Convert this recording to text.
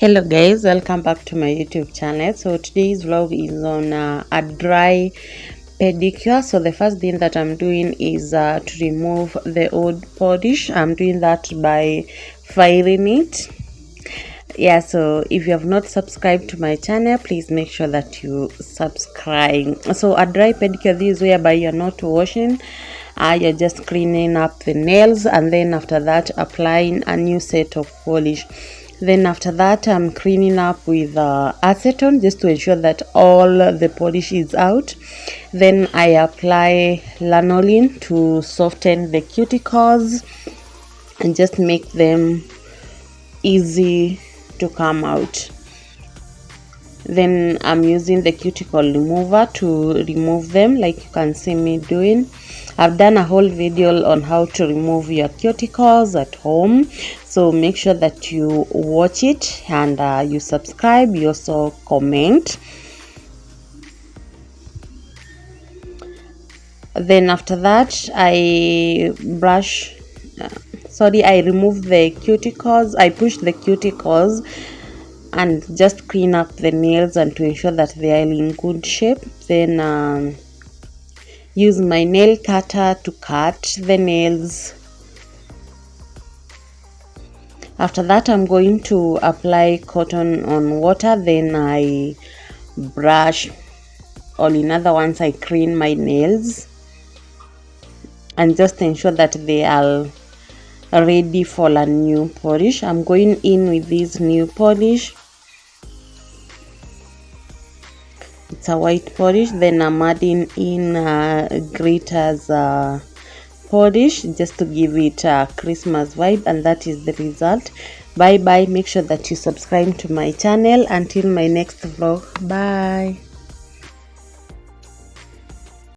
Hello guys, welcome back to my YouTube channel. So today's vlog is on a dry pedicure. So the first thing that I'm doing is to remove the old polish. I'm doing that by filing it. Yeah, so if you have not subscribed to my channel, please make sure that you subscribe. So a dry pedicure, this is whereby you're not washing, you're just cleaning up the nails, and then after that applying a new set of polish. Then after that I'm cleaning up with acetone just to ensure that all the polish is out. Then I apply lanolin to soften the cuticles and just make them easy to come out. Then I'm using the cuticle remover to remove them, like you can see me doing. I've done a whole video on how to remove your cuticles at home, so make sure that you watch it and you subscribe. You also comment. Then after that I remove the cuticles. I push the cuticles and just clean up the nails and to ensure that they are in good shape. Then use my nail cutter to cut the nails. After that I'm going to apply cotton on water. Then I brush, or in other ones I clean my nails and just ensure that they are ready for a new polish. I'm going in with this new polish. It's a white polish. Then I'm adding in glitters polish just to give it a Christmas vibe, and that is the result. Bye bye. Make sure that you subscribe to my channel. Until my next vlog, bye.